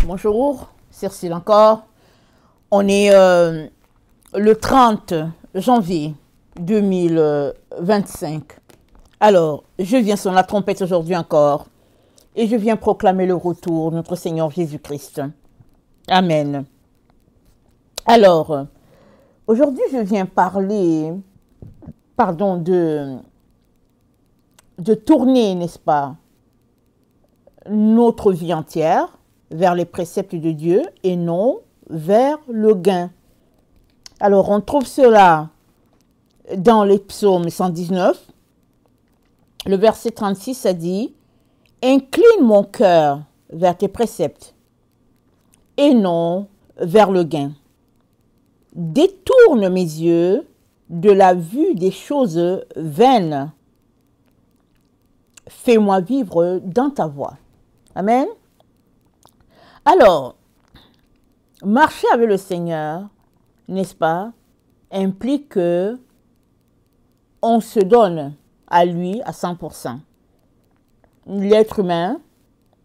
Bonjour, Cécile encore. On est le 30 janvier 2025. Alors, je viens sur la trompette aujourd'hui encore et je viens proclamer le retour de notre Seigneur Jésus-Christ. Amen. Alors, aujourd'hui, je viens parler, de tourner, n'est-ce pas, notre vie entière vers les préceptes de Dieu et non vers le gain. Alors, on trouve cela dans les psaumes 119. Le verset 36 a dit « Incline mon cœur vers tes préceptes et non vers le gain. Détourne mes yeux de la vue des choses vaines. Fais-moi vivre dans ta voie. » Amen. Alors, marcher avec le Seigneur, n'est-ce pas, implique que on se donne à lui à 100%. L'être humain,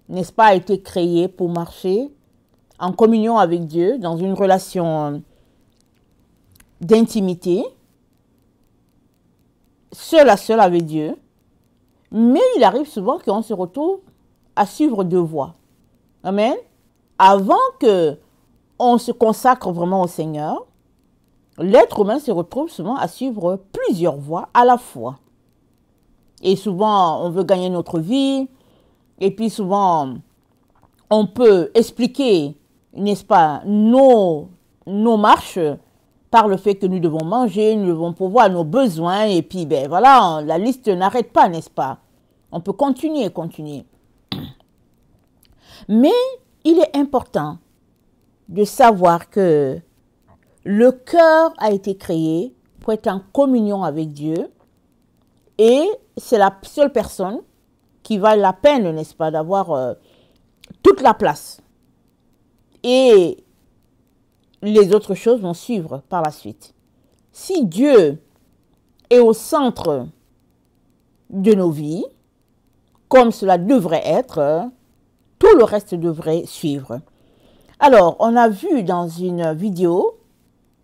n'est-ce pas, a été créé pour marcher en communion avec Dieu, dans une relation d'intimité, seul à seul avec Dieu. Mais il arrive souvent qu'on se retrouve à suivre deux voies. Amen. Avant qu'on se consacre vraiment au Seigneur, l'être humain se retrouve souvent à suivre plusieurs voies à la fois. Et souvent, on veut gagner notre vie. Et puis souvent, on peut expliquer, n'est-ce pas, nos marches par le fait que nous devons manger, nous devons pourvoir nos besoins. Et puis, ben voilà, la liste n'arrête pas, n'est-ce pas? On peut continuer. Mais il est important de savoir que le cœur a été créé pour être en communion avec Dieu et c'est la seule personne qui vaut la peine, n'est-ce pas, d'avoir toute la place. Et les autres choses vont suivre par la suite. Si Dieu est au centre de nos vies, comme cela devrait être, tout le reste devrait suivre. Alors, on a vu dans une vidéo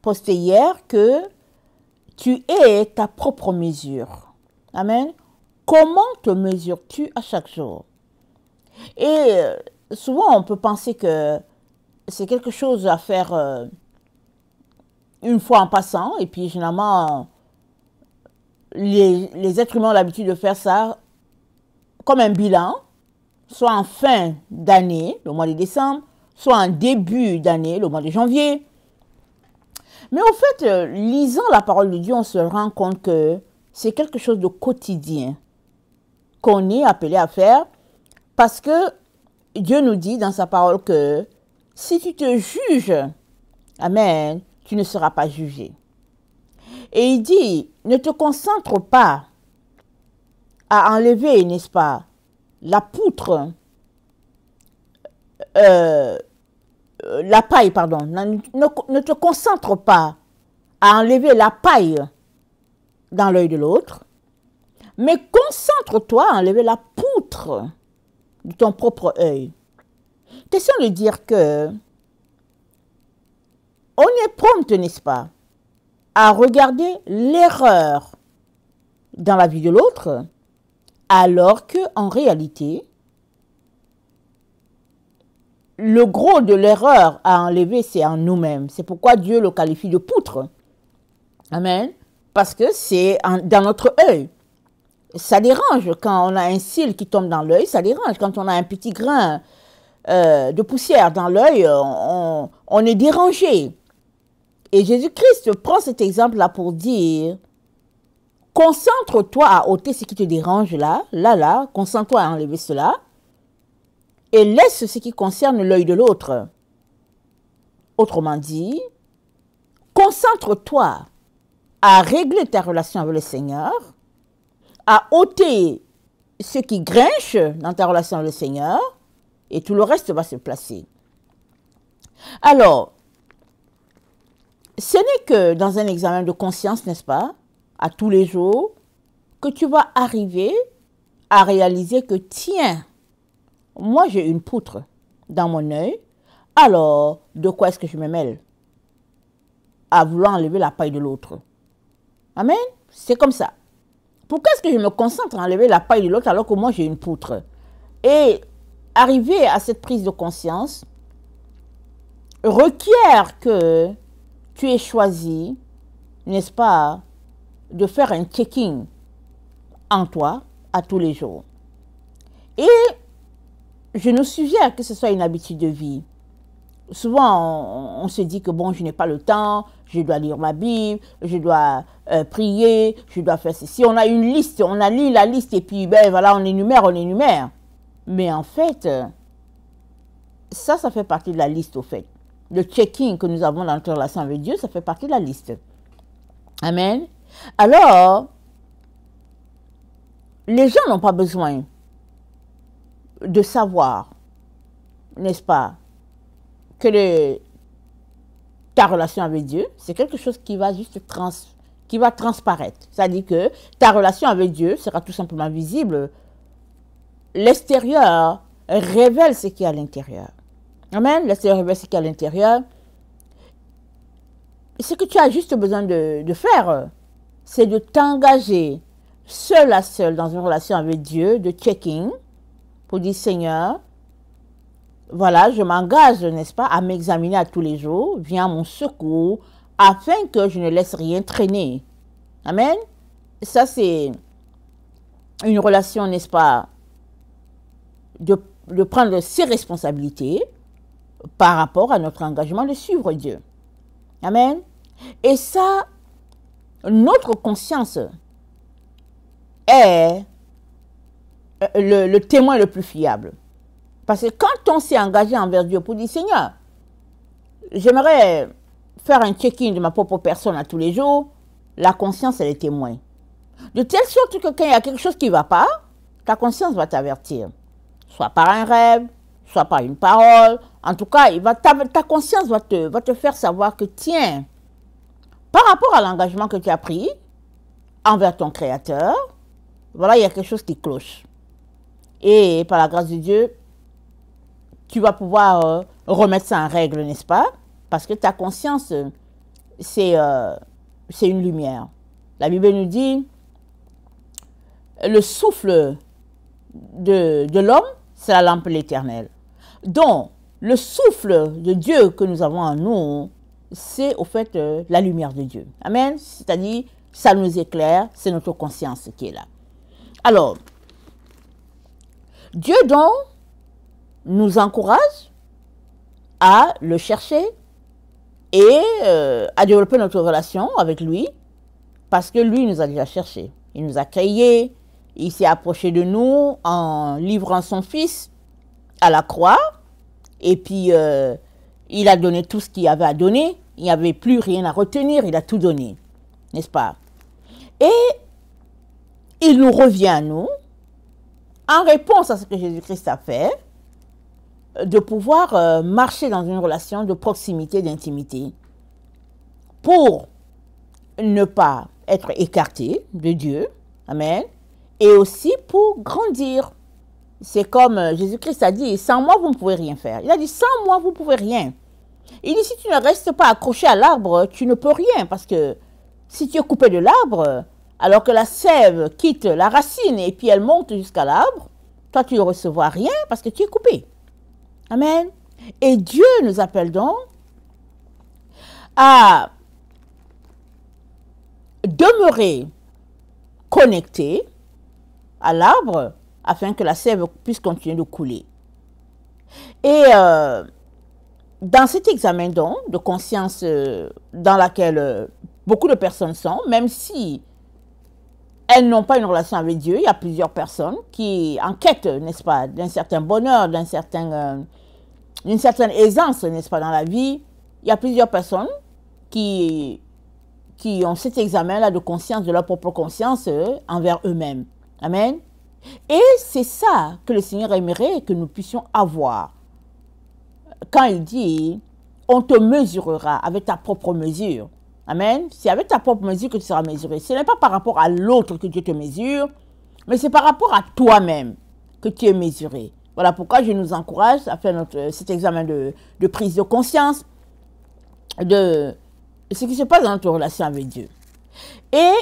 postée hier que tu es ta propre mesure. Amen. Comment te mesures-tu à chaque jour? Et souvent, on peut penser que c'est quelque chose à faire une fois en passant. Et puis, généralement, les êtres humains ont l'habitude de faire ça comme un bilan, soit en fin d'année, le mois de décembre, soit en début d'année, le mois de janvier. Mais au fait, lisant la parole de Dieu, on se rend compte que c'est quelque chose de quotidien qu'on est appelé à faire parce que Dieu nous dit dans sa parole que si tu te juges, amen, tu ne seras pas jugé. Et il dit, ne te concentre pas à enlever, n'est-ce pas, la poutre, la paille, pardon. Ne te concentre pas à enlever la paille dans l'œil de l'autre, mais concentre-toi à enlever la poutre de ton propre œil. Question de dire que on est prompt, n'est-ce pas, à regarder l'erreur dans la vie de l'autre, alors qu'en réalité, le gros de l'erreur à enlever, c'est en nous-mêmes. C'est pourquoi Dieu le qualifie de poutre. Amen. Parce que c'est dans notre œil. Ça dérange quand on a un cil qui tombe dans l'œil, ça dérange. Quand on a un petit grain de poussière dans l'œil, on est dérangé. Et Jésus-Christ prend cet exemple-là pour dire, concentre-toi à ôter ce qui te dérange là, concentre-toi à enlever cela, et laisse ce qui concerne l'œil de l'autre. Autrement dit, concentre-toi à régler ta relation avec le Seigneur, à ôter ce qui grinche dans ta relation avec le Seigneur, et tout le reste va se placer. Alors, ce n'est que dans un examen de conscience, n'est-ce pas, à tous les jours, que tu vas arriver à réaliser que, tiens, moi j'ai une poutre dans mon œil, alors de quoi est-ce que je me mêle? À vouloir enlever la paille de l'autre. Amen. C'est comme ça. Pourquoi est-ce que je me concentre à enlever la paille de l'autre alors que moi j'ai une poutre? Et arriver à cette prise de conscience requiert que tu aies choisi, n'est-ce pas, de faire un checking en toi à tous les jours. Et je nous suggère que ce soit une habitude de vie. Souvent, on se dit que bon, je n'ai pas le temps, je dois lire ma Bible, je dois prier, je dois faire ceci. On a une liste, on a lu la liste et puis ben voilà, on énumère, on énumère. Mais en fait, ça fait partie de la liste au fait. Le checking que nous avons dans notre relation avec Dieu, ça fait partie de la liste. Amen. Alors, les gens n'ont pas besoin de savoir, n'est-ce pas, que ta relation avec Dieu, c'est quelque chose qui va juste transparaître. C'est-à-dire que ta relation avec Dieu sera tout simplement visible. L'extérieur révèle ce qu'il y a à l'intérieur. Amen. L'extérieur révèle ce qu'il y a à l'intérieur. Ce que tu as juste besoin de faire, c'est de t'engager seul à seul dans une relation avec Dieu, de checking, pour dire Seigneur, voilà, je m'engage, n'est-ce pas, à m'examiner à tous les jours, viens à mon secours, afin que je ne laisse rien traîner. Amen. Ça, c'est une relation, n'est-ce pas, de prendre ses responsabilités par rapport à notre engagement de suivre Dieu. Amen. Et ça, notre conscience est le témoin le plus fiable. Parce que quand on s'est engagé envers Dieu pour dire, Seigneur, j'aimerais faire un check-in de ma propre personne à tous les jours, la conscience, elle est témoin. De telle sorte que quand il y a quelque chose qui ne va pas, ta conscience va t'avertir. Soit par un rêve, soit par une parole. En tout cas, ta conscience va te faire savoir que, tiens, par rapport à l'engagement que tu as pris envers ton Créateur, voilà, il y a quelque chose qui cloche. Et par la grâce de Dieu, tu vas pouvoir remettre ça en règle, n'est-ce pas? Parce que ta conscience, c'est une lumière. La Bible nous dit, le souffle de l'homme, c'est la lampe de l'Éternel. Donc, le souffle de Dieu que nous avons en nous, c'est au fait la lumière de Dieu. Amen. C'est-à-dire, ça nous éclaire, c'est notre conscience qui est là. Alors, Dieu donc nous encourage à le chercher et à développer notre relation avec lui parce que lui nous a déjà cherché. Il nous a créés, il s'est approché de nous en livrant son fils à la croix et puis il a donné tout ce qu'il avait à donner. Il n'y avait plus rien à retenir, il a tout donné, n'est-ce pas? Et il nous revient à nous, en réponse à ce que Jésus-Christ a fait, de pouvoir marcher dans une relation de proximité, d'intimité, pour ne pas être écarté de Dieu, amen, et aussi pour grandir. C'est comme Jésus-Christ a dit, sans moi, vous ne pouvez rien faire. Il a dit, sans moi, vous ne pouvez rien. Il dit, si tu ne restes pas accroché à l'arbre, tu ne peux rien, parce que si tu es coupé de l'arbre, alors que la sève quitte la racine et puis elle monte jusqu'à l'arbre, toi, tu ne recevras rien parce que tu es coupé. Amen. Et Dieu nous appelle donc à demeurer connectés à l'arbre afin que la sève puisse continuer de couler. Et dans cet examen donc de conscience dans laquelle beaucoup de personnes sont, même si elles n'ont pas une relation avec Dieu, il y a plusieurs personnes qui enquêtent, n'est-ce pas, d'un certain bonheur, d'une certaine aisance, n'est-ce pas, dans la vie. Il y a plusieurs personnes qui ont cet examen-là de conscience, de leur propre conscience envers eux-mêmes. Amen. Et c'est ça que le Seigneur aimerait que nous puissions avoir. Quand il dit, on te mesurera avec ta propre mesure. Amen. C'est avec ta propre mesure que tu seras mesuré. Ce n'est pas par rapport à l'autre que Dieu te mesure, mais c'est par rapport à toi-même que tu es mesuré. Voilà pourquoi je nous encourage à faire cet examen de prise de conscience de ce qui se passe dans notre relation avec Dieu. Et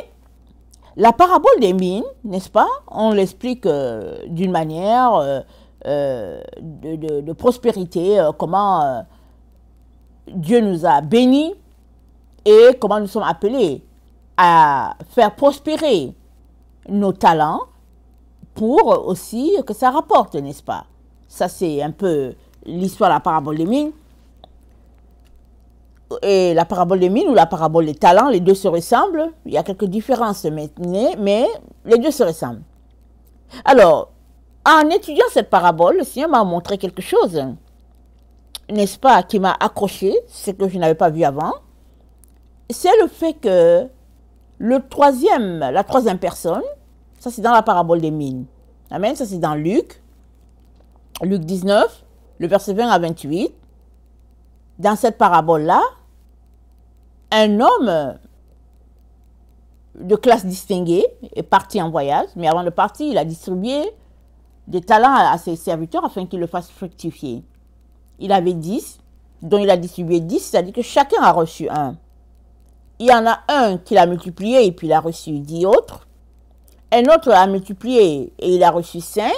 la parabole des mines, n'est-ce pas? On l'explique d'une manière de prospérité, comment Dieu nous a bénis et comment nous sommes appelés à faire prospérer nos talents pour aussi que ça rapporte, n'est-ce pas? Ça, c'est un peu l'histoire de la parabole des mines. Et la parabole des mines ou la parabole des talents, les deux se ressemblent. Il y a quelques différences, mais les deux se ressemblent. Alors, en étudiant cette parabole, le Seigneur m'a montré quelque chose, n'est-ce pas, qui m'a accroché, ce que je n'avais pas vu avant. C'est le fait que la troisième personne, ça c'est dans la parabole des mines. Amen, ça c'est dans Luc 19, le verset 20 à 28. Dans cette parabole-là, un homme de classe distinguée est parti en voyage, mais avant de partir, il a distribué des talents à ses serviteurs afin qu'ils le fassent fructifier. Il avait 10, dont il a distribué 10, c'est-à-dire que chacun a reçu un. Il y en a un qui l'a multiplié et puis il a reçu 10 autres. Un autre a multiplié et il a reçu 5.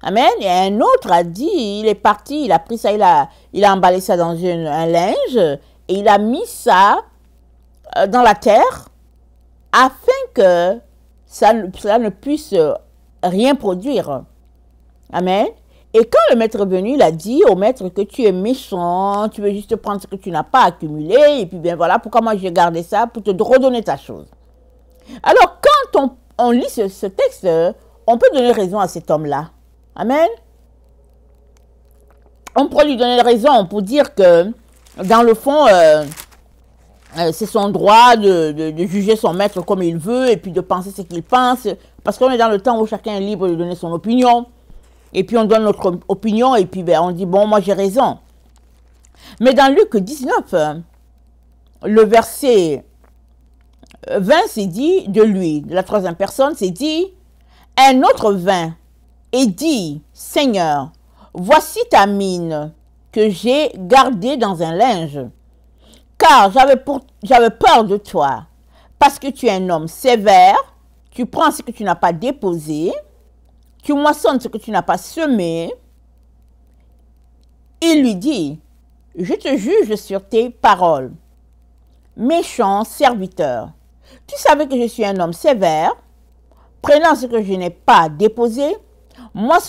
Amen. Et un autre a dit, il est parti, il a pris ça, il a emballé ça dans un linge et il a mis ça dans la terre afin que cela ne puisse rien produire. Amen. Et quand le maître est venu, il a dit au maître que tu es méchant, tu veux juste prendre ce que tu n'as pas accumulé, et puis bien voilà, pourquoi moi j'ai gardé ça pour te redonner ta chose. Alors quand on lit ce texte, on peut donner raison à cet homme-là. Amen. On pourrait lui donner raison pour dire que, dans le fond, c'est son droit de juger son maître comme il veut et puis de penser ce qu'il pense, parce qu'on est dans le temps où chacun est libre de donner son opinion. Et puis on donne notre opinion et puis ben, on dit, bon, moi j'ai raison. Mais dans Luc 19, le verset 20, c'est dit de lui, de la troisième personne, c'est dit, un autre vint et dit, Seigneur, voici ta mine que j'ai gardée dans un linge, car j'avais peur de toi, parce que tu es un homme sévère, tu prends ce que tu n'as pas déposé, tu moissonnes ce que tu n'as pas semé. Il lui dit, je te juge sur tes paroles. Méchant serviteur, tu savais que je suis un homme sévère, prenant ce que je n'ai pas déposé, moissonnant